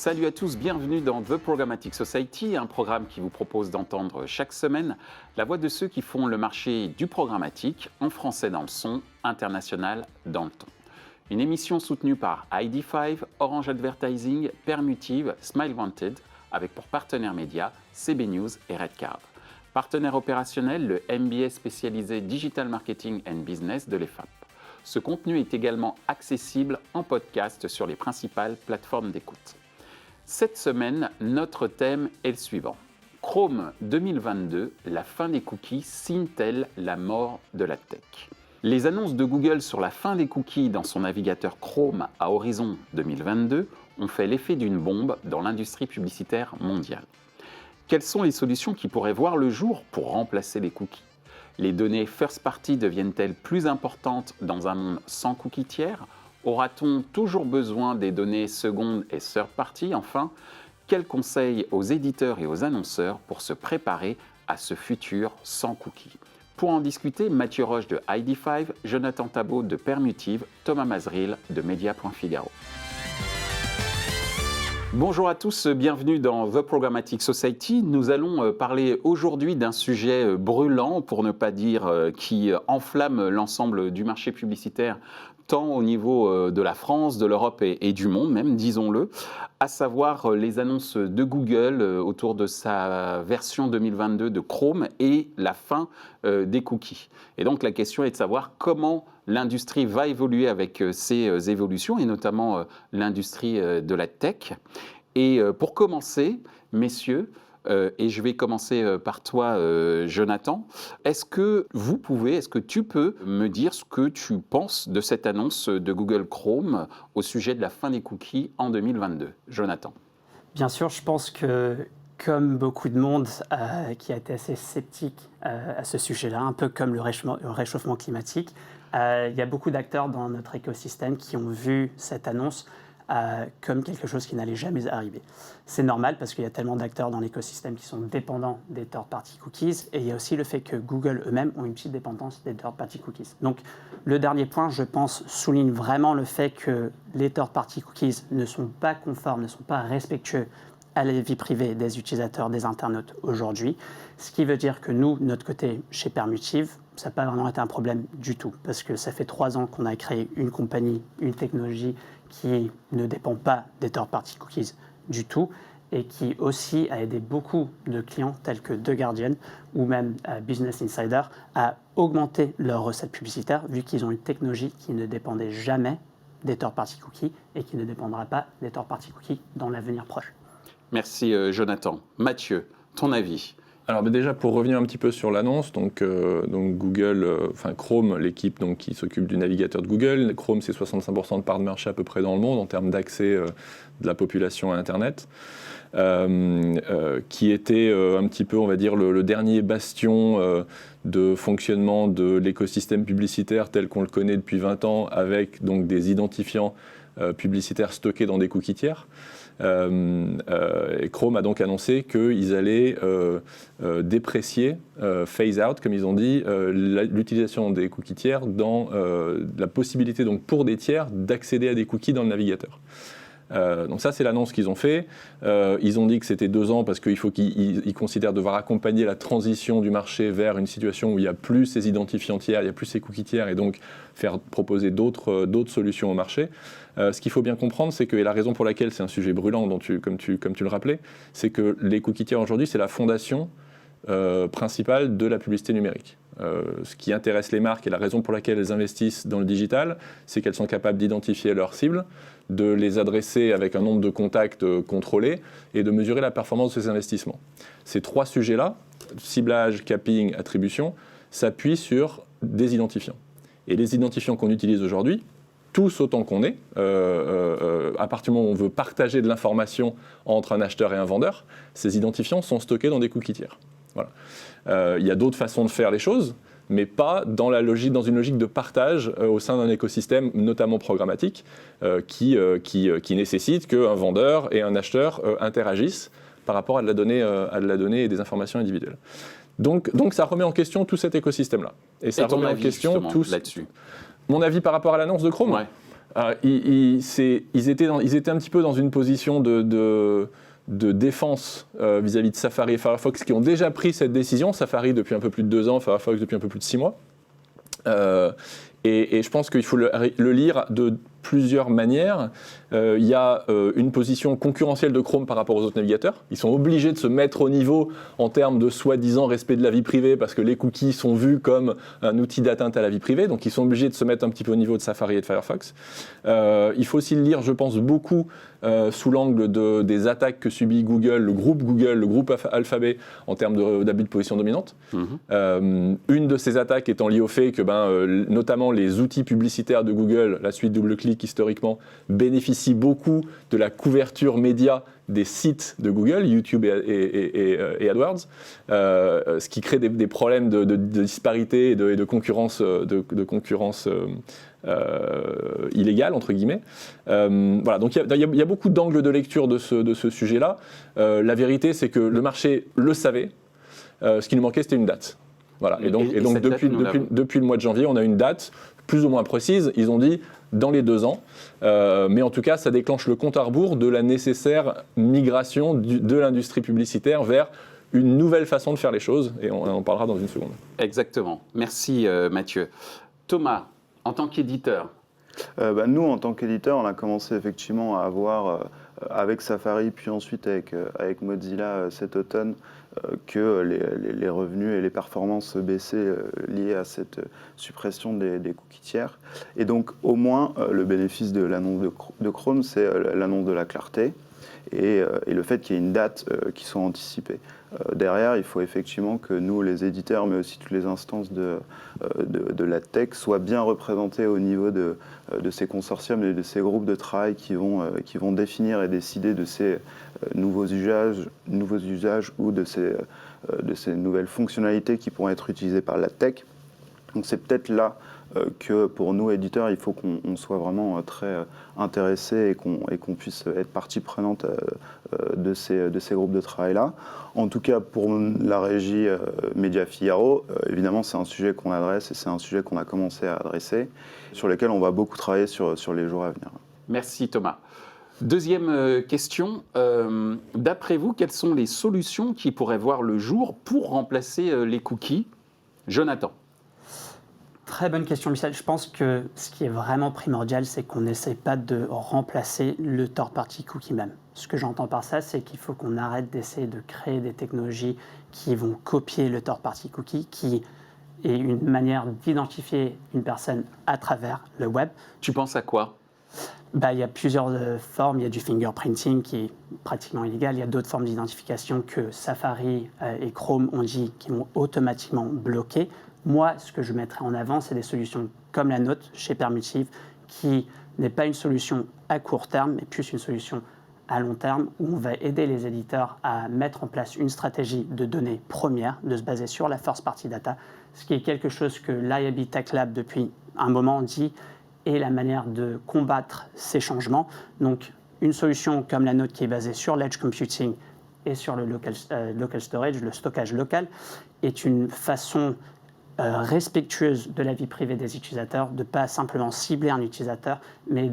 Salut à tous, bienvenue dans The Programmatic Society, un programme qui vous propose d'entendre chaque semaine la voix de ceux qui font le marché du programmatique, en français dans le son, international dans le ton. Une émission soutenue par ID5, Orange Advertising, Permutive, Smile Wanted, avec pour partenaires médias CB News et Redcard. Partenaire opérationnel, le MBA spécialisé Digital Marketing and Business de l'EFAP. Ce contenu est également accessible en podcast sur les principales plateformes d'écoute. Cette semaine, notre thème est le suivant. Chrome 2022, la fin des cookies signe-t-elle la mort de la tech ? Les annonces de Google sur la fin des cookies dans son navigateur Chrome à horizon 2022 ont fait l'effet d'une bombe dans l'industrie publicitaire mondiale. Quelles sont les solutions qui pourraient voir le jour pour remplacer les cookies ? Les données first party deviennent-elles plus importantes dans un monde sans cookies tiers ? Aura-t-on toujours besoin des données seconde et third party ? Enfin, quels conseils aux éditeurs et aux annonceurs pour se préparer à ce futur sans cookies ? Pour en discuter, Mathieu Roche de ID5, Jonathan Tabot de Permutive, Thomas Mazril de Media.Figaro. Bonjour à tous, bienvenue dans The Programmatic Society. Nous allons parler aujourd'hui d'un sujet brûlant, pour ne pas dire qui enflamme l'ensemble du marché publicitaire, tant au niveau de la France, de l'Europe et du monde même, disons-le, à savoir les annonces de Google autour de sa version 2022 de Chrome et la fin des cookies. Et donc la question est de savoir comment l'industrie va évoluer avec ces évolutions, et notamment l'industrie de la tech. Et pour commencer, messieurs, et je vais commencer par toi, Jonathan, est-ce que tu peux me dire ce que tu penses de cette annonce de Google Chrome au sujet de la fin des cookies en 2022 ? Jonathan. Bien sûr, je pense que, comme beaucoup de monde qui a été assez sceptique à ce sujet-là, un peu comme le réchauffement climatique, il y a beaucoup d'acteurs dans notre écosystème qui ont vu cette annonce comme quelque chose qui n'allait jamais arriver. C'est normal parce qu'il y a tellement d'acteurs dans l'écosystème qui sont dépendants des third-party cookies, et il y a aussi le fait que Google eux-mêmes ont une petite dépendance des third-party cookies. Donc le dernier point, je pense, souligne vraiment le fait que les third-party cookies ne sont pas conformes, ne sont pas respectueux à la vie privée des utilisateurs, des internautes aujourd'hui, ce qui veut dire que nous, de notre côté, chez Permutive, ça n'a pas vraiment été un problème du tout, parce que ça fait 3 ans qu'on a créé une compagnie, une technologie qui ne dépend pas des third-party cookies du tout, et qui aussi a aidé beaucoup de clients tels que The Guardian ou même Business Insider à augmenter leurs recettes publicitaires, vu qu'ils ont une technologie qui ne dépendait jamais des third-party cookies et qui ne dépendra pas des third-party cookies dans l'avenir proche. Merci Jonathan. Mathieu, ton avis ? Alors déjà, pour revenir un petit peu sur l'annonce, donc Google, Chrome, l'équipe qui s'occupe du navigateur de Google, Chrome c'est 65% de part de marché à peu près dans le monde en termes d'accès de la population à Internet, qui était un petit peu, on va dire, le dernier bastion de fonctionnement de l'écosystème publicitaire tel qu'on le connaît depuis 20 ans, avec donc des identifiants publicitaires stockés dans des cookies tiers. Et Chrome a donc annoncé qu'ils allaient déprécier, phase out, comme ils ont dit, l'utilisation des cookies tiers dans la possibilité donc, pour des tiers d'accéder à des cookies dans le navigateur. Donc ça, c'est l'annonce qu'ils ont fait. Ils ont dit que c'était 2 ans parce qu'il faut qu'ils considèrent devoir accompagner la transition du marché vers une situation où il n'y a plus ces identifiants tiers, il n'y a plus ces cookies tiers, et donc faire proposer d'autres solutions au marché. Ce qu'il faut bien comprendre, c'est que, et la raison pour laquelle c'est un sujet brûlant, comme tu le rappelais, c'est que les cookies tiers aujourd'hui, c'est la fondation principale de la publicité numérique. Ce qui intéresse les marques et la raison pour laquelle elles investissent dans le digital, c'est qu'elles sont capables d'identifier leurs cibles, de les adresser avec un nombre de contacts contrôlés et de mesurer la performance de ces investissements. Ces 3 sujets-là, ciblage, capping, attribution, s'appuient sur des identifiants. Et les identifiants qu'on utilise aujourd'hui, tous autant qu'on est, à partir du moment où on veut partager de l'information entre un acheteur et un vendeur, ces identifiants sont stockés dans des cookies tiers. Voilà. Il y a d'autres façons de faire les choses, mais pas dans une logique de partage au sein d'un écosystème, notamment programmatique, qui nécessite qu'un vendeur et un acheteur interagissent par rapport à de la donnée et des informations individuelles. Donc ça remet en question tout cet écosystème-là. Et ça remet en question tout là-dessus. Mon avis par rapport à l'annonce de Chrome ? Ouais. Ils étaient un petit peu dans une position de défense vis-à-vis de Safari et Firefox qui ont déjà pris cette décision. Safari depuis un peu plus de 2 ans, Firefox depuis un peu plus de 6 mois. Et je pense qu'il faut le lire de plusieurs manières. Il y a une position concurrentielle de Chrome par rapport aux autres navigateurs. Ils sont obligés de se mettre au niveau en termes de soi-disant respect de la vie privée parce que les cookies sont vus comme un outil d'atteinte à la vie privée. Donc ils sont obligés de se mettre un petit peu au niveau de Safari et de Firefox. Il faut aussi le lire, je pense, beaucoup sous l'angle des attaques que subit Google, le groupe Alphabet en termes d'abus de position dominante. Une de ces attaques étant liée au fait que notamment les outils publicitaires de Google, la suite DoubleClick historiquement, bénéficient beaucoup de la couverture média des sites de Google, YouTube et AdWords, ce qui crée des problèmes de disparité et de concurrence, illégale, entre guillemets. Voilà, donc il y a beaucoup d'angles de lecture de ce sujet-là. La vérité, c'est que le marché le savait. Ce qui nous manquait, c'était une date. Voilà. Et donc depuis le mois de janvier, on a une date plus ou moins précise. Ils ont dit dans les 2 ans. Mais en tout cas, ça déclenche le compte à rebours de la nécessaire migration de l'industrie publicitaire vers une nouvelle façon de faire les choses. Et on en parlera dans une seconde. Exactement. Merci Mathieu. Thomas, en tant qu'éditeur, nous, en tant qu'éditeur, on a commencé effectivement à avoir, avec Safari, puis ensuite avec Mozilla cet automne, que les revenus et les performances baissaient liées à cette suppression des cookies tiers. Et donc, au moins, le bénéfice de l'annonce de Chrome, c'est l'annonce de la clarté et le fait qu'il y ait une date qui soit anticipée. Derrière, il faut effectivement que nous, les éditeurs, mais aussi toutes les instances de la tech, soient bien représentés au niveau de ces consortiums et de ces groupes de travail qui vont définir et décider de ces nouveaux usages ou de ces nouvelles fonctionnalités qui pourront être utilisées par la tech. Donc c'est peut-être là que pour nous, éditeurs, il faut qu'on soit vraiment très intéressés et qu'on puisse être partie prenante de ces groupes de travail-là. En tout cas, pour la régie Média Figaro, évidemment, c'est un sujet qu'on adresse et c'est un sujet qu'on a commencé à adresser, sur lequel on va beaucoup travailler sur les jours à venir. Merci Thomas. Deuxième question, d'après vous, quelles sont les solutions qui pourraient voir le jour pour remplacer les cookies ? Jonathan. Très bonne question, Michel. Je pense que ce qui est vraiment primordial, c'est qu'on n'essaie pas de remplacer le third-party cookie même. Ce que j'entends par ça, c'est qu'il faut qu'on arrête d'essayer de créer des technologies qui vont copier le third-party cookie, qui est une manière d'identifier une personne à travers le web. Tu penses à quoi ? Il y a plusieurs formes. Il y a du fingerprinting qui est pratiquement illégal. Il y a d'autres formes d'identification que Safari et Chrome ont dit qui vont automatiquement bloquer. Moi, ce que je mettrais en avant, c'est des solutions comme la nôtre chez Permutive, qui n'est pas une solution à court terme, mais plus une solution à long terme, où on va aider les éditeurs à mettre en place une stratégie de données premières, de se baser sur la first party data, ce qui est quelque chose que l'IAB Tech Lab, depuis un moment, dit est la manière de combattre ces changements. Donc, une solution comme la nôtre qui est basée sur l'edge computing et sur le local storage, le stockage local, est une façon respectueuse de la vie privée des utilisateurs, de ne pas simplement cibler un utilisateur, mais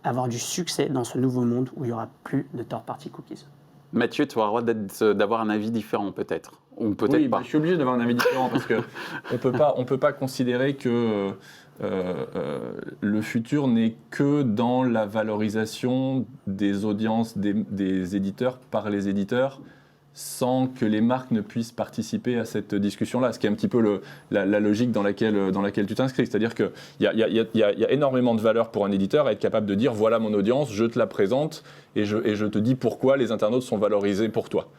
d'avoir du succès dans ce nouveau monde où il n'y aura plus de third-party cookies. Mathieu, tu auras le droit d'avoir un avis différent peut-être, ou peut-être oui, pas. Je suis obligé d'avoir un avis différent parce qu'on peut pas considérer que le futur n'est que dans la valorisation des audiences des éditeurs par les éditeurs, sans que les marques ne puissent participer à cette discussion-là, ce qui est un petit peu la logique dans laquelle tu t'inscris. C'est-à-dire qu'il y a énormément de valeur pour un éditeur à être capable de dire « voilà mon audience, je te la présente et je te dis pourquoi les internautes sont valorisés pour toi ».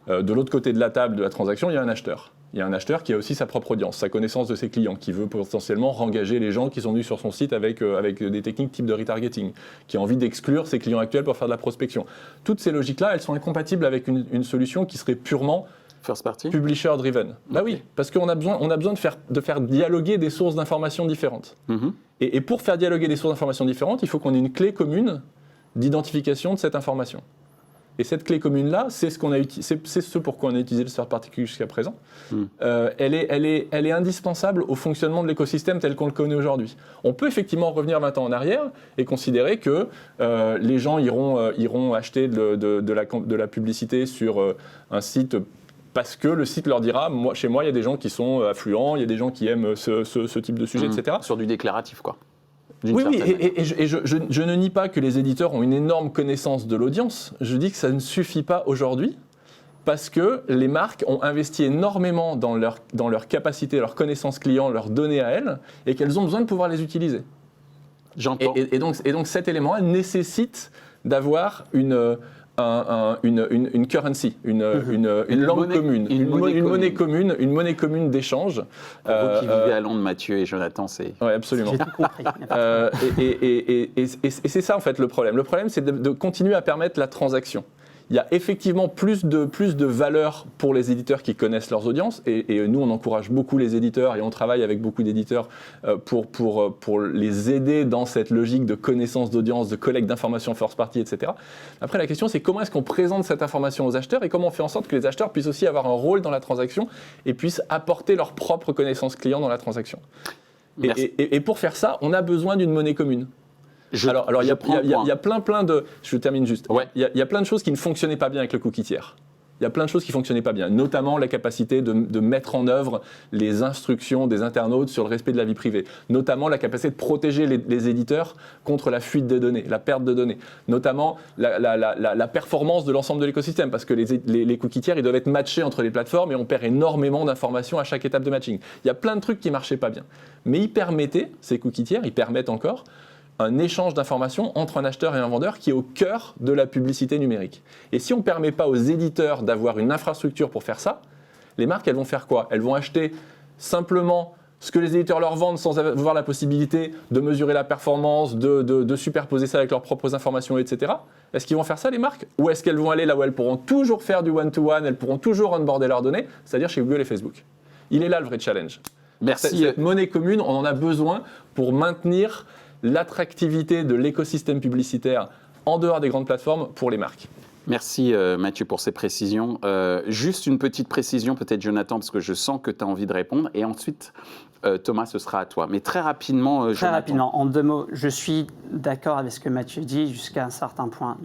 De l'autre côté de la table de la transaction, il y a un acheteur. Il y a un acheteur qui a aussi sa propre audience, sa connaissance de ses clients, qui veut potentiellement rengager les gens qui sont venus sur son site avec des techniques type de retargeting, qui a envie d'exclure ses clients actuels pour faire de la prospection. Toutes ces logiques-là, elles sont incompatibles avec une solution qui serait purement first party, publisher-driven. Bah oui, parce qu'on a besoin de faire dialoguer des sources d'informations différentes. Mm-hmm. Et pour faire dialoguer des sources d'informations différentes, il faut qu'on ait une clé commune d'identification de cette information. Et cette clé commune-là, c'est ce pourquoi on a utilisé le third party cookie jusqu'à présent. Elle est indispensable au fonctionnement de l'écosystème tel qu'on le connaît aujourd'hui. On peut effectivement revenir 20 ans en arrière et considérer que les gens iront acheter de la publicité sur un site parce que le site leur dira, chez moi, il y a des gens qui sont affluents, il y a des gens qui aiment ce type de sujet, etc. Sur du déclaratif, quoi. Oui, et je ne nie pas que les éditeurs ont une énorme connaissance de l'audience. Je dis que ça ne suffit pas aujourd'hui parce que les marques ont investi énormément dans leur capacité, leur connaissance client, leurs données à elles, et qu'elles ont besoin de pouvoir les utiliser. J'entends. Et donc cet élément nécessite d'avoir une currency, une langue commune, une monnaie commune d'échange. Pour vous qui vivez à Londres, Mathieu et Jonathan, c'est... Oui, absolument. J'ai tout compris. Et c'est ça en fait le problème. Le problème, c'est de continuer à permettre la transaction. Il y a effectivement plus de valeur pour les éditeurs qui connaissent leurs audiences et nous on encourage beaucoup les éditeurs et on travaille avec beaucoup d'éditeurs pour les aider dans cette logique de connaissance d'audience, de collecte d'informations first party, etc. Après la question c'est comment est-ce qu'on présente cette information aux acheteurs et comment on fait en sorte que les acheteurs puissent aussi avoir un rôle dans la transaction et puissent apporter leur propre connaissance client dans la transaction. Et pour faire ça, on a besoin d'une monnaie commune. Alors il y a plein de... Je termine juste. Ouais. Il y a plein de choses qui ne fonctionnaient pas bien avec le cookie tiers. Il y a plein de choses qui ne fonctionnaient pas bien, notamment la capacité de mettre en œuvre les instructions des internautes sur le respect de la vie privée, notamment la capacité de protéger les éditeurs contre la fuite de données, la perte de données, notamment la performance de l'ensemble de l'écosystème, parce que les cookies tiers, ils doivent être matchés entre les plateformes et on perd énormément d'informations à chaque étape de matching. Il y a plein de trucs qui ne marchaient pas bien. Mais ces cookies tiers, ils permettent encore un échange d'informations entre un acheteur et un vendeur qui est au cœur de la publicité numérique. Et si on ne permet pas aux éditeurs d'avoir une infrastructure pour faire ça, les marques, elles vont faire quoi? Elles vont acheter simplement ce que les éditeurs leur vendent sans avoir la possibilité de mesurer la performance, de superposer ça avec leurs propres informations, etc. Est-ce qu'ils vont faire ça, les marques? Ou est-ce qu'elles vont aller là où elles pourront toujours faire du one-to-one, elles pourront toujours onboarder leurs données, c'est-à-dire chez Google et Facebook? Il est là le vrai challenge. Merci. Cette monnaie commune, on en a besoin pour maintenir l'attractivité de l'écosystème publicitaire en dehors des grandes plateformes pour les marques. Merci Mathieu pour ces précisions. Juste une petite précision, peut-être Jonathan, parce que je sens que tu as envie de répondre. Et ensuite, Thomas, ce sera à toi. Mais très rapidement, Jonathan. Très rapidement, en 2 mots, je suis d'accord avec ce que Mathieu dit jusqu'à un certain point.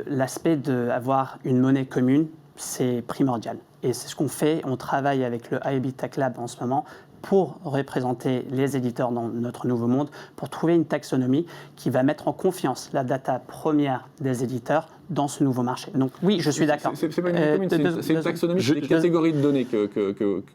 L'aspect d'avoir une monnaie commune, c'est primordial. Et c'est ce qu'on fait. On travaille avec le IAB Tech Lab en ce moment pour représenter les éditeurs dans notre nouveau monde, pour trouver une taxonomie qui va mettre en confiance la data première des éditeurs dans ce nouveau marché. Donc oui, je suis d'accord. C'est pas une commune, c'est une taxonomie, c'est des catégories de données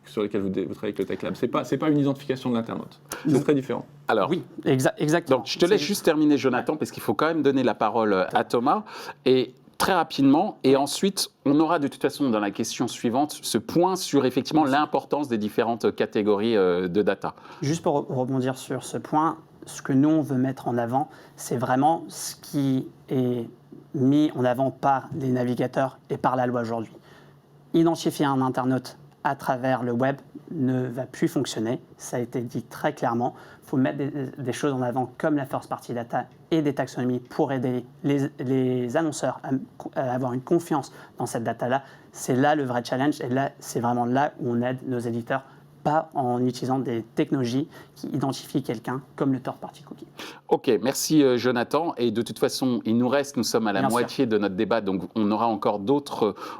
sur lesquelles vous travaillez avec le Tech Lab. C'est pas une identification de l'internaute. C'est très différent. Alors, oui, exactement. Donc je te laisse juste terminer, Jonathan, parce qu'il faut quand même donner la parole à Thomas. Et très rapidement, et ensuite, on aura de toute façon dans la question suivante ce point sur effectivement l'importance des différentes catégories de data. Juste pour rebondir sur ce point, ce que nous, on veut mettre en avant, c'est vraiment ce qui est mis en avant par les navigateurs et par la loi aujourd'hui. Identifier un internaute à travers le web ne va plus fonctionner, ça a été dit très clairement. Il faut mettre des choses en avant comme la first party data et des taxonomies pour aider les annonceurs à avoir une confiance dans cette data-là. C'est là le vrai challenge et là, c'est vraiment là où on aide nos éditeurs, pas en utilisant des technologies qui identifient quelqu'un comme le third party cookie. Ok, merci Jonathan. Et de toute façon, nous sommes à la moitié de notre débat, donc on aura encore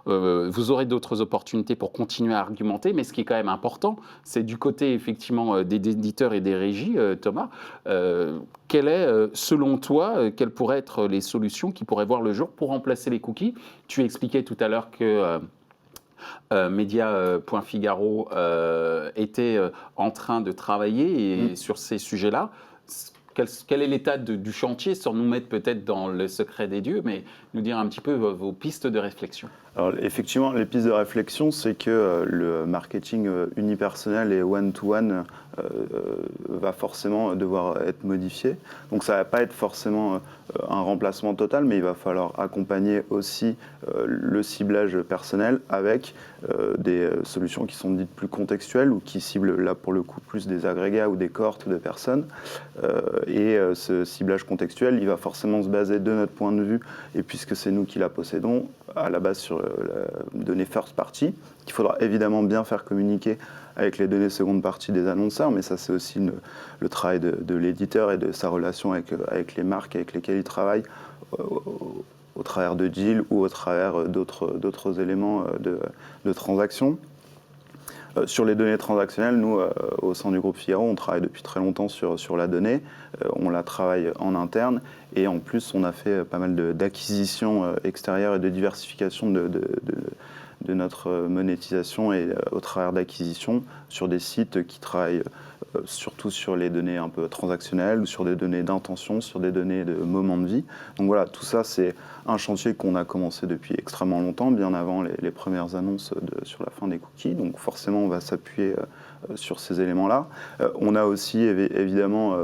vous aurez d'autres opportunités pour continuer à argumenter. Mais ce qui est quand même important, c'est du côté effectivement des éditeurs et des régies, Thomas. Quelle est, selon toi, quelles pourraient être les solutions qui pourraient voir le jour pour remplacer les cookies? Tu expliquais tout à l'heure que Media.Figaro était en train de travailler sur ces sujets-là. Quel est l'état du chantier, sans nous mettre peut-être dans le secret des dieux, mais nous dire un petit peu vos pistes de réflexion? Alors effectivement, les pistes de réflexion, c'est que le marketing unipersonnel et one-to-one va forcément devoir être modifié. Donc ça ne va pas être forcément un remplacement total, mais il va falloir accompagner aussi le ciblage personnel avec des solutions qui sont dites plus contextuelles ou qui ciblent là pour le coup plus des agrégats ou des cohortes de personnes. Et ce ciblage contextuel, il va forcément se baser de notre point de vue, et puisque c'est nous qui la possédons, à la base sur la donnée first party, qu'il faudra évidemment bien faire communiquer avec les données seconde partie des annonceurs, mais ça c'est aussi le travail de l'éditeur et de sa relation avec les marques avec lesquelles il travaille au travers de deals ou au travers d'autres éléments de transactions. Sur les données transactionnelles, nous, au sein du groupe Figaro, on travaille depuis très longtemps sur la donnée. On la travaille en interne et en plus, on a fait pas mal d'acquisitions extérieures et de diversification de notre monétisation et au travers d'acquisitions sur des sites qui travaillent surtout sur les données un peu transactionnelles ou sur des données d'intention, sur des données de moment de vie. Donc voilà, tout ça, c'est un chantier qu'on a commencé depuis extrêmement longtemps, bien avant les premières annonces sur la fin des cookies. Donc forcément, on va s'appuyer sur ces éléments-là. On a aussi évidemment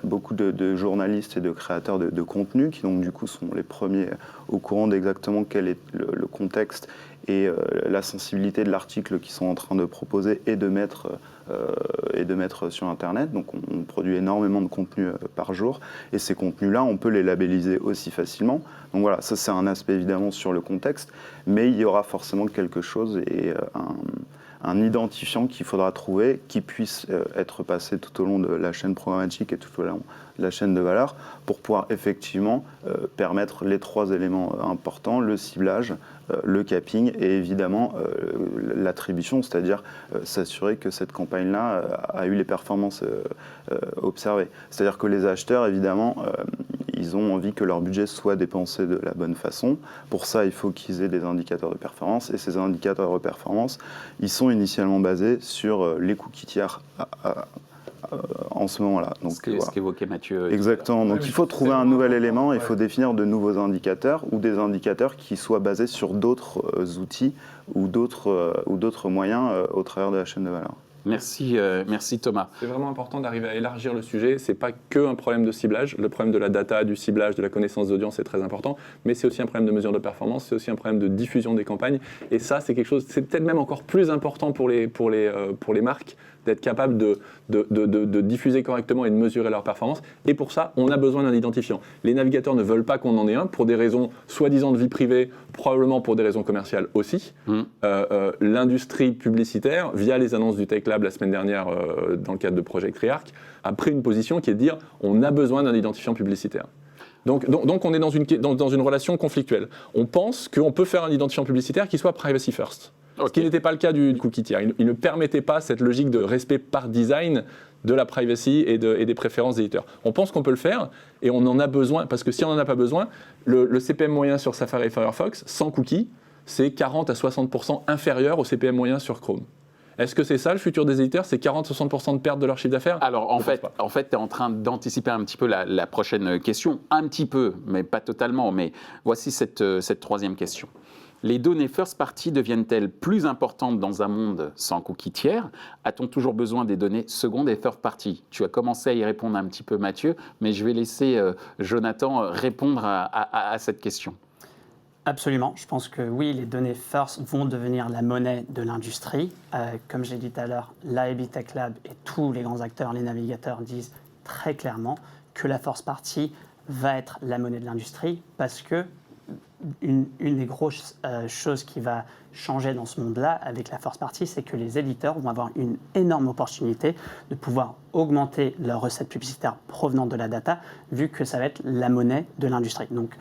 beaucoup de journalistes et de créateurs de contenu qui donc du coup sont les premiers au courant d'exactement quel est le contexte et la sensibilité de l'article qu'ils sont en train de proposer et de mettre sur Internet. Donc on produit énormément de contenu par jour et ces contenus-là, on peut les labelliser aussi facilement. Donc voilà, ça c'est un aspect évidemment sur le contexte, mais il y aura forcément quelque chose et un identifiant qu'il faudra trouver qui puisse être passé tout au long de la chaîne programmatique et tout au long de la chaîne de valeur pour pouvoir effectivement permettre les trois éléments importants, le ciblage, le capping et évidemment l'attribution, c'est-à-dire s'assurer que cette campagne-là a eu les performances observées. C'est-à-dire que les acheteurs, évidemment, ils ont envie que leur budget soit dépensé de la bonne façon. Pour ça, il faut qu'ils aient des indicateurs de performance. Et ces indicateurs de performance, ils sont initialement basés sur les cookies tiers en ce moment-là. Donc, ce qu'évoquait Mathieu. Exactement. Donc il faut trouver un nouvel élément, il faut définir de nouveaux indicateurs ou des indicateurs qui soient basés sur d'autres outils ou d'autres moyens au travers de la chaîne de valeur. Merci Thomas. C'est vraiment important d'arriver à élargir le sujet. C'est pas que un problème de ciblage. Le problème de la data, du ciblage, de la connaissance d'audience est très important, mais c'est aussi un problème de mesure de performance, c'est aussi un problème de diffusion des campagnes. Et ça, c'est quelque chose, c'est peut-être même encore plus important pour les marques d'être capable de diffuser correctement et de mesurer leur performance. Et pour ça, on a besoin d'un identifiant. Les navigateurs ne veulent pas qu'on en ait un pour des raisons soi-disant de vie privée, probablement pour des raisons commerciales aussi. L'industrie publicitaire, via les annonces du Tech Lab la semaine dernière dans le cadre de Project Rearc, a pris une position qui est de dire on a besoin d'un identifiant publicitaire. Donc on est dans une relation conflictuelle. On pense qu'on peut faire un identifiant publicitaire qui soit privacy first. Ce qui n'était pas le cas du cookie tiers. Il ne permettait pas cette logique de respect par design de la privacy et des préférences des éditeurs. On pense qu'on peut le faire et on en a besoin, parce que si on n'en a pas besoin, le CPM moyen sur Safari et Firefox, sans cookies, c'est 40 à 60% inférieur au CPM moyen sur Chrome. Est-ce que c'est ça le futur des éditeurs? C'est 40-60% de perte de leur chiffre d'affaires? Alors en fait, tu es en train d'anticiper un petit peu la prochaine question. Un petit peu, mais pas totalement. Mais voici cette troisième question. Les données first party deviennent-elles plus importantes dans un monde sans cookies tiers? A-t-on toujours besoin des données secondes et third party? Tu as commencé à y répondre un petit peu, Mathieu, mais je vais laisser Jonathan répondre à cette question. Absolument. Je pense que oui, les données first vont devenir la monnaie de l'industrie. Comme j'ai dit tout à l'heure, l'IAB Tech Lab et tous les grands acteurs, les navigateurs disent très clairement que la first party va être la monnaie de l'industrie parce que une des grosses choses qui va changer dans ce monde-là avec la first party, c'est que les éditeurs vont avoir une énorme opportunité de pouvoir augmenter leurs recettes publicitaires provenant de la data, vu que ça va être la monnaie de l'industrie. Donc,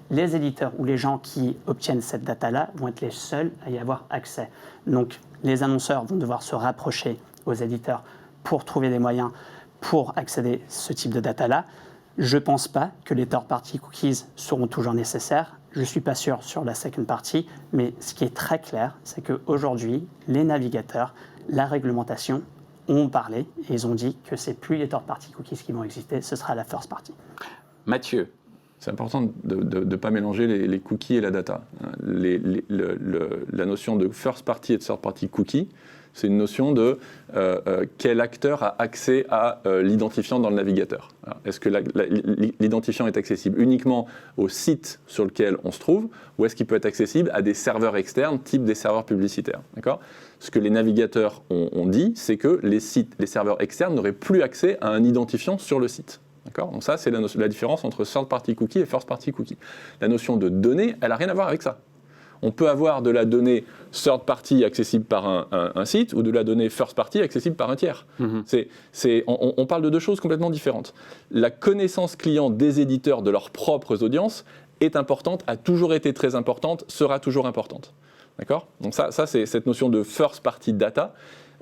les éditeurs ou les gens qui obtiennent cette data-là vont être les seuls à y avoir accès. Donc, les annonceurs vont devoir se rapprocher aux éditeurs pour trouver des moyens pour accéder à ce type de data-là. Je ne pense pas que les third-party cookies seront toujours nécessaires. Je ne suis pas sûr sur la second party, mais ce qui est très clair, c'est qu'aujourd'hui, les navigateurs, la réglementation ont parlé et ils ont dit que ce n'est plus les third-party cookies qui vont exister, ce sera la first party. Mathieu, C'est important de ne pas mélanger les cookies et la data. La notion de first party et de third party cookie, c'est une notion de quel acteur a accès à l'identifiant dans le navigateur. Est-ce que l'identifiant est accessible uniquement au site sur lequel on se trouve, ou est-ce qu'il peut être accessible à des serveurs externes, type des serveurs publicitaires, d'accord ? Ce que les navigateurs ont dit, c'est que les serveurs externes n'auraient plus accès à un identifiant sur le site. D'accord ? Donc ça, c'est la différence entre third party cookie et first party cookie. La notion de données, elle n'a rien à voir avec ça. On peut avoir de la donnée third party accessible par un site ou de la donnée first party accessible par un tiers. On parle de deux choses complètement différentes. La connaissance client des éditeurs de leurs propres audiences est importante, a toujours été très importante, sera toujours importante. D'accord ? Donc ça c'est cette notion de first party data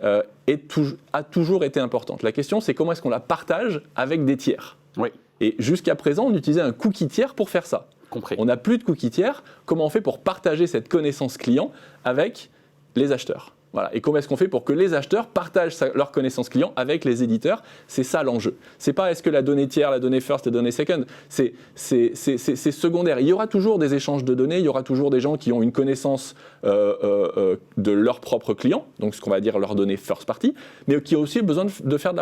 a toujours été importante. La question, c'est comment est-ce qu'on la partage avec des tiers ? Oui. Et jusqu'à présent, on utilisait un cookie tiers pour faire ça. Compris. On n'a plus de cookie tiers. Comment on fait pour partager cette connaissance client avec les acheteurs ? Voilà. Et comment est-ce qu'on fait pour que les acheteurs partagent leur connaissance client avec les éditeurs ? C'est ça l'enjeu. C'est pas est-ce que la donnée tiers, la donnée first, la donnée second, c'est secondaire. Il y aura toujours des échanges de données, il y aura toujours des gens qui ont une connaissance de leurs propres clients, donc ce qu'on va dire leurs données first party, mais qui ont aussi besoin de faire de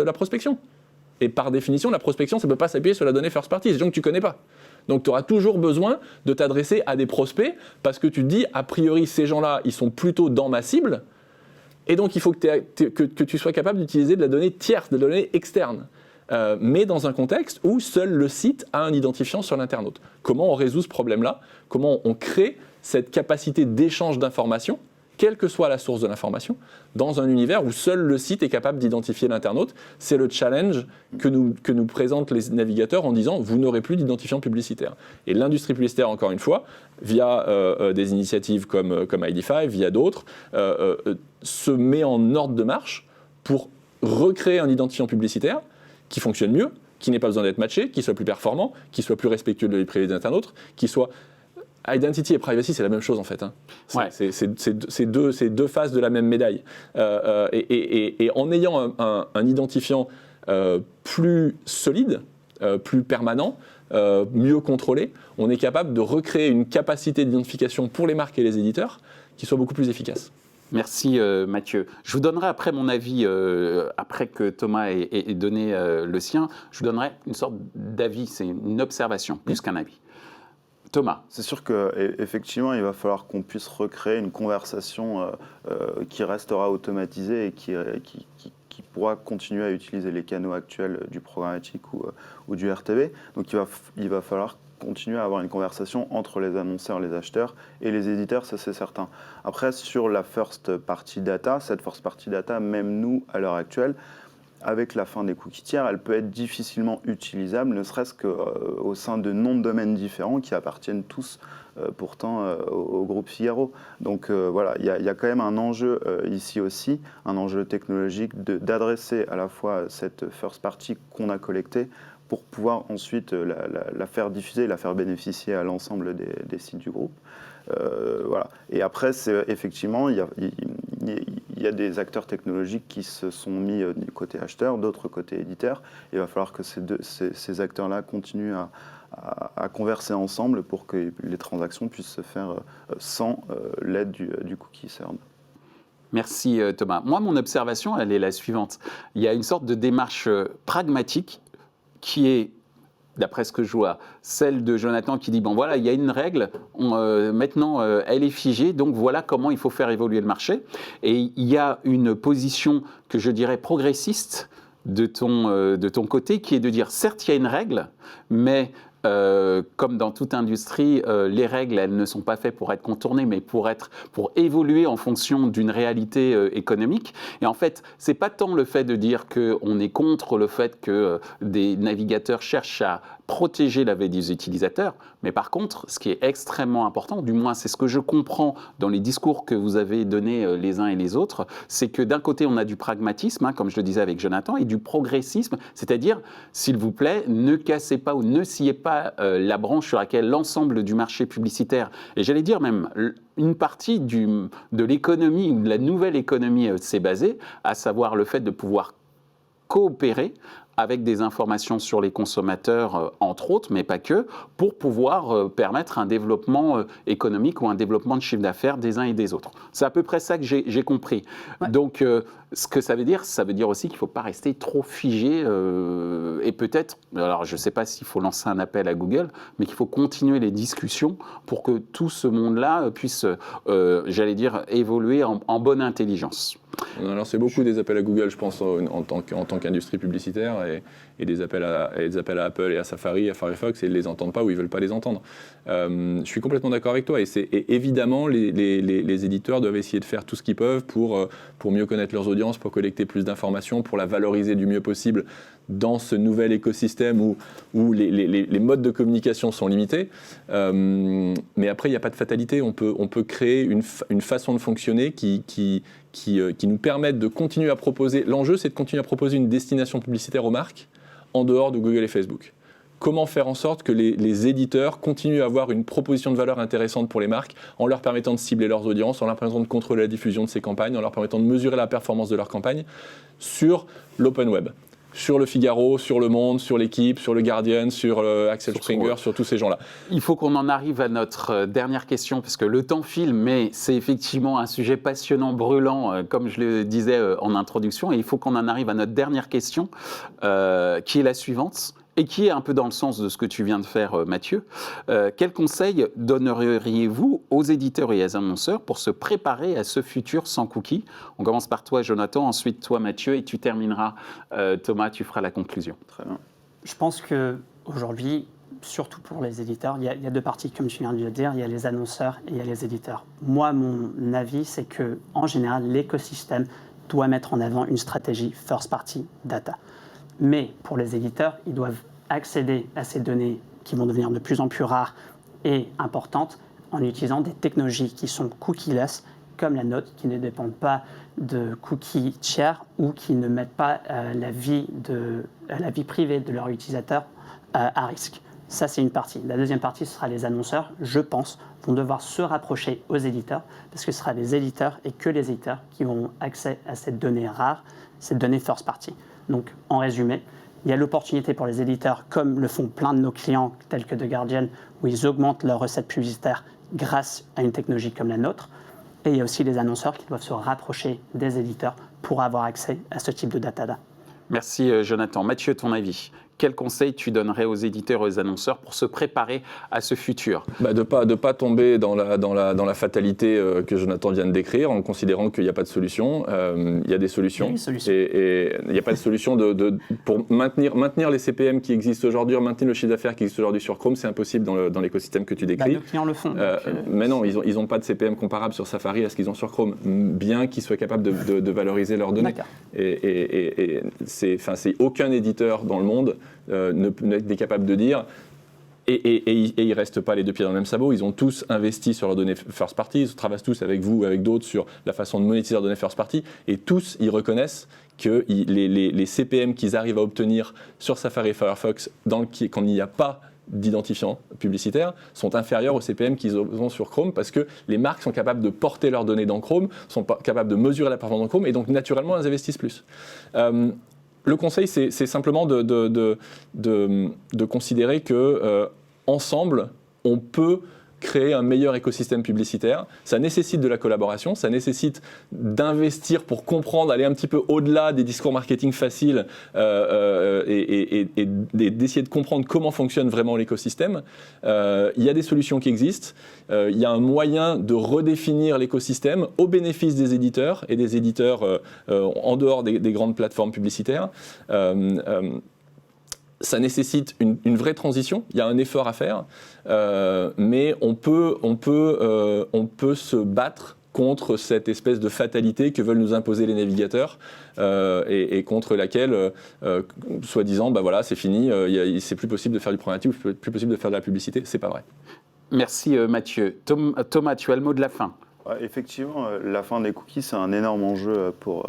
la prospection. Et par définition, la prospection, ça ne peut pas s'appuyer sur la donnée first party, c'est des gens que tu ne connais pas. Donc tu auras toujours besoin de t'adresser à des prospects parce que tu te dis, a priori, ces gens-là, ils sont plutôt dans ma cible. Et donc il faut que tu sois capable d'utiliser de la donnée tierce, de la donnée externe. Mais dans un contexte où seul le site a un identifiant sur l'internaute. Comment on résout ce problème-là ? Comment on crée cette capacité d'échange d'informations, quelle que soit la source de l'information, dans un univers où seul le site est capable d'identifier l'internaute. C'est le challenge que nous présentent les navigateurs en disant « vous n'aurez plus d'identifiant publicitaire ». Et l'industrie publicitaire, encore une fois, via des initiatives comme ID5, via d'autres, se met en ordre de marche pour recréer un identifiant publicitaire qui fonctionne mieux, qui n'ait pas besoin d'être matché, qui soit plus performant, qui soit plus respectueux de la vie privée des internautes, qui soit... Identity et privacy, c'est la même chose en fait. Hein. C'est deux faces de la même médaille. Et en ayant un identifiant plus solide, plus permanent, mieux contrôlé, on est capable de recréer une capacité d'identification pour les marques et les éditeurs qui soit beaucoup plus efficace. Merci Mathieu. Je vous donnerai après mon avis, après que Thomas ait donné le sien, je vous donnerai une sorte d'avis, c'est une observation plus qu'un avis. Thomas. C'est sûr qu'effectivement, il va falloir qu'on puisse recréer une conversation qui restera automatisée et qui pourra continuer à utiliser les canaux actuels du programmatique ou du RTV. Donc il va falloir continuer à avoir une conversation entre les annonceurs, les acheteurs et les éditeurs, ça c'est certain. Après, sur la first party data, cette first party data, même nous, à l'heure actuelle, avec la fin des cookies tiers, elle peut être difficilement utilisable, ne serait-ce qu'au sein de noms de domaines différents qui appartiennent tous pourtant au groupe Figaro. Donc voilà, il y a quand même un enjeu ici aussi, un enjeu technologique d'adresser à la fois cette first party qu'on a collectée pour pouvoir ensuite la faire diffuser, la faire bénéficier à l'ensemble des sites du groupe. Voilà. Et après, effectivement, il y a des acteurs technologiques qui se sont mis du côté acheteur, d'autres côté éditeur. Il va falloir que ces acteurs-là continuent à converser ensemble pour que les transactions puissent se faire sans l'aide du cookie server. Merci Thomas. Moi, mon observation, elle est la suivante. Il y a une sorte de démarche pragmatique qui est, d'après ce que je vois, celle de Jonathan qui dit, bon voilà, il y a une règle, maintenant elle est figée, donc voilà comment il faut faire évoluer le marché. Et il y a une position que je dirais progressiste de ton côté, qui est de dire, certes il y a une règle, mais comme dans toute industrie, les règles, elles ne sont pas faites pour être contournées, mais pour évoluer en fonction d'une réalité économique. Et en fait, c'est pas tant le fait de dire qu'on est contre le fait que des navigateurs cherchent à protéger la vie des utilisateurs, mais par contre, ce qui est extrêmement important, du moins c'est ce que je comprends dans les discours que vous avez donnés les uns et les autres, c'est que d'un côté on a du pragmatisme, hein, comme je le disais avec Jonathan, et du progressisme, c'est-à-dire, s'il vous plaît, ne cassez pas ou ne sciez pas la branche sur laquelle l'ensemble du marché publicitaire, et j'allais dire même une partie de l'économie, ou de la nouvelle économie s'est basée, à savoir le fait de pouvoir coopérer avec des informations sur les consommateurs, entre autres, mais pas que, pour pouvoir permettre un développement économique ou un développement de chiffre d'affaires des uns et des autres. C'est à peu près ça que j'ai compris. Ouais. Donc, ce que ça veut dire aussi qu'il ne faut pas rester trop figé et peut-être, alors je ne sais pas s'il faut lancer un appel à Google, mais qu'il faut continuer les discussions pour que tout ce monde-là puisse, j'allais dire, évoluer en bonne intelligence. Alors c'est beaucoup des appels à Google, je pense, en tant qu'industrie publicitaire et des appels à Apple et à Safari, à Firefox, et ils ne les entendent pas ou ils ne veulent pas les entendre. Je suis complètement d'accord avec toi, et évidemment, les éditeurs doivent essayer de faire tout ce qu'ils peuvent pour mieux connaître leurs audiences, pour collecter plus d'informations, pour la valoriser du mieux possible dans ce nouvel écosystème où les modes de communication sont limités. Mais après, il n'y a pas de fatalité. On peut créer une façon de fonctionner qui nous permette de continuer à proposer. L'enjeu, c'est de continuer à proposer une destination publicitaire aux marques en dehors de Google et Facebook. Comment faire en sorte que les éditeurs continuent à avoir une proposition de valeur intéressante pour les marques en leur permettant de cibler leurs audiences, en leur permettant de contrôler la diffusion de ces campagnes, en leur permettant de mesurer la performance de leurs campagnes sur l'open web, sur Le Figaro, sur Le Monde, sur L'Équipe, sur Le Guardian, sur Axel Springer, sur tous ces gens-là. Il faut qu'on en arrive à notre dernière question, parce que le temps file, mais c'est effectivement un sujet passionnant, brûlant, comme je le disais en introduction, et il faut qu'on en arrive à notre dernière question, qui est la suivante, et qui est un peu dans le sens de ce que tu viens de faire, Mathieu. Quels conseils donneriez-vous aux éditeurs et aux annonceurs pour se préparer à ce futur sans cookies? On commence par toi, Jonathan, ensuite toi, Mathieu, et tu termineras, Thomas, tu feras la conclusion. Très bien. Je pense qu'aujourd'hui, surtout pour les éditeurs, il y a deux parties, comme tu viens de le dire, il y a les annonceurs et il y a les éditeurs. Moi, mon avis, c'est qu'en général, l'écosystème doit mettre en avant une stratégie first party data. Mais pour les éditeurs, ils doivent accéder à ces données qui vont devenir de plus en plus rares et importantes en utilisant des technologies qui sont cookieless, comme la nôtre, qui ne dépendent pas de cookies tiers ou qui ne mettent pas la vie privée de leurs utilisateurs à risque. Ça, c'est une partie. La deuxième partie, ce sera les annonceurs, je pense, vont devoir se rapprocher aux éditeurs, parce que ce sera les éditeurs et que les éditeurs qui auront accès à cette donnée rare, cette donnée first party. Donc, en résumé, il y a l'opportunité pour les éditeurs, comme le font plein de nos clients, tels que The Guardian, où ils augmentent leurs recettes publicitaires grâce à une technologie comme la nôtre. Et il y a aussi les annonceurs qui doivent se rapprocher des éditeurs pour avoir accès à ce type de data. Merci, Jonathan. Mathieu, ton avis? Quels conseils tu donnerais aux éditeurs et aux annonceurs pour se préparer à ce futur? De pas tomber dans la fatalité que Jonathan vient de décrire, en considérant qu'il n'y a pas de solution. Il y a des solutions. Et il n'y a pas de solution pour maintenir les CPM qui existent aujourd'hui, maintenir le chiffre d'affaires qui existe aujourd'hui sur Chrome, c'est impossible dans l'écosystème que tu décris. Nos clients le font. Mais non, ils n'ont pas de CPM comparable sur Safari à ce qu'ils ont sur Chrome, bien qu'ils soient capables de valoriser leurs données. Et c'est aucun éditeur dans le monde n'est capable de dire, et ils ne restent pas les deux pieds dans le même sabot, ils ont tous investi sur leurs données first party, ils travaillent tous avec vous, avec d'autres, sur la façon de monétiser leurs données first party, et tous, ils reconnaissent que les CPM qu'ils arrivent à obtenir sur Safari et Firefox, quand il n'y a pas d'identifiants publicitaires, sont inférieurs aux CPM qu'ils ont sur Chrome, parce que les marques sont capables de porter leurs données dans Chrome, sont capables de mesurer la performance dans Chrome, et donc naturellement, elles investissent plus. Le conseil, c'est simplement de considérer que ensemble, on peut créer un meilleur écosystème publicitaire. Ça nécessite de la collaboration, ça nécessite d'investir pour comprendre, aller un petit peu au-delà des discours marketing faciles et d'essayer de comprendre comment fonctionne vraiment l'écosystème. Il y a des solutions qui existent. Il y a un moyen de redéfinir l'écosystème au bénéfice des éditeurs et des éditeurs en dehors des grandes plateformes publicitaires. Ça nécessite une vraie transition, il y a un effort à faire, mais on peut se battre contre cette espèce de fatalité que veulent nous imposer les navigateurs et contre laquelle, soi-disant, voilà, c'est fini, c'est plus possible de faire du programmatique, plus possible de faire de la publicité, c'est pas vrai. Merci Mathieu. Thomas, tu as le mot de la fin. Effectivement, la fin des cookies, c'est un énorme enjeu pour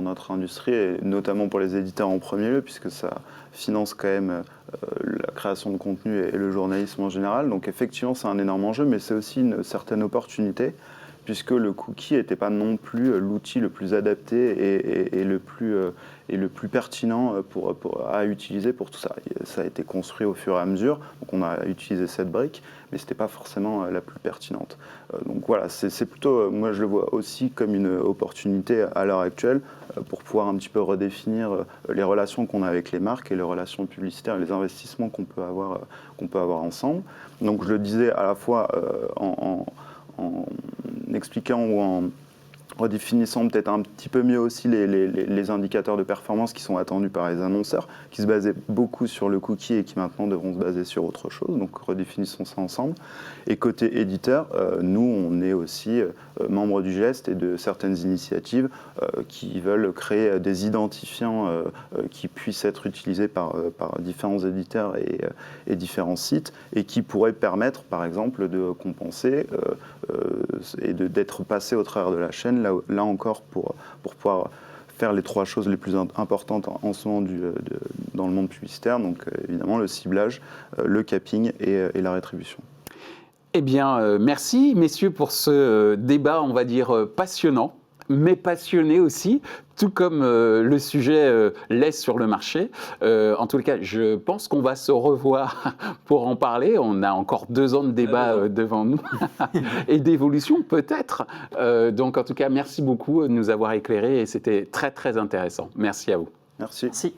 notre industrie, et notamment pour les éditeurs en premier lieu, puisque ça finance quand même la création de contenu et le journalisme en général. Donc effectivement, c'est un énorme enjeu, mais c'est aussi une certaine opportunité, puisque le cookie n'était pas non plus l'outil le plus adapté et le plus pertinent à utiliser pour tout ça. Ça a été construit au fur et à mesure, donc on a utilisé cette brique, mais ce n'était pas forcément la plus pertinente. Donc voilà, c'est plutôt, moi je le vois aussi comme une opportunité à l'heure actuelle pour pouvoir un petit peu redéfinir les relations qu'on a avec les marques et les relations publicitaires et les investissements qu'on peut avoir ensemble. Donc je le disais à la fois en expliquant ou en redéfinissant peut-être un petit peu mieux aussi les indicateurs de performance qui sont attendus par les annonceurs, qui se basaient beaucoup sur le cookie et qui maintenant devront se baser sur autre chose. Donc redéfinissons ça ensemble. Et côté éditeur, nous, on est aussi membres du GEST et de certaines initiatives qui veulent créer des identifiants qui puissent être utilisés par différents éditeurs et différents sites et qui pourraient permettre, par exemple, de compenser et d'être passé au travers de la chaîne, là encore, pour pouvoir faire les 3 choses les plus importantes en ce moment dans le monde publicitaire, donc évidemment le ciblage, le capping et la rétribution. Eh bien, merci messieurs pour ce débat, on va dire, passionnant, mais passionné aussi, tout comme le sujet laisse sur le marché. En tout cas, je pense qu'on va se revoir pour en parler. On a encore 2 ans de débat devant nous et d'évolution peut-être. Donc en tout cas, merci beaucoup de nous avoir éclairés et c'était très très intéressant. Merci à vous. Merci. Merci.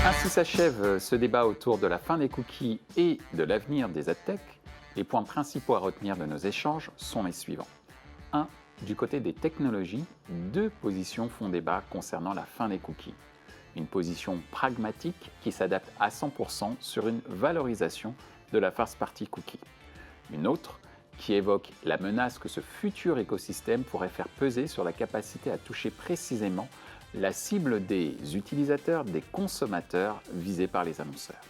Ainsi s'achève ce débat autour de la fin des cookies et de l'avenir des adtech. Les points principaux à retenir de nos échanges sont les suivants. 1. Du côté des technologies, 2 positions font débat concernant la fin des cookies. Une position pragmatique qui s'adapte à 100% sur une valorisation de la first party cookie. Une autre qui évoque la menace que ce futur écosystème pourrait faire peser sur la capacité à toucher précisément la cible des utilisateurs, des consommateurs visés par les annonceurs.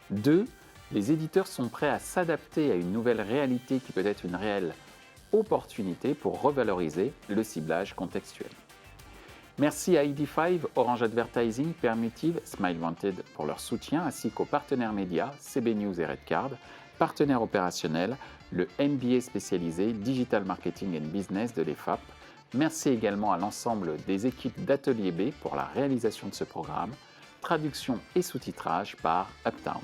2. Les éditeurs sont prêts à s'adapter à une nouvelle réalité qui peut être une réelle opportunité pour revaloriser le ciblage contextuel. Merci à ID5, Orange Advertising, Permutive, Smile Wanted pour leur soutien, ainsi qu'aux partenaires médias, CB News et Redcard, partenaires opérationnels, le MBA spécialisé Digital Marketing and Business de l'EFAP. Merci également à l'ensemble des équipes d'Atelier B pour la réalisation de ce programme, traduction et sous-titrage par Uptown.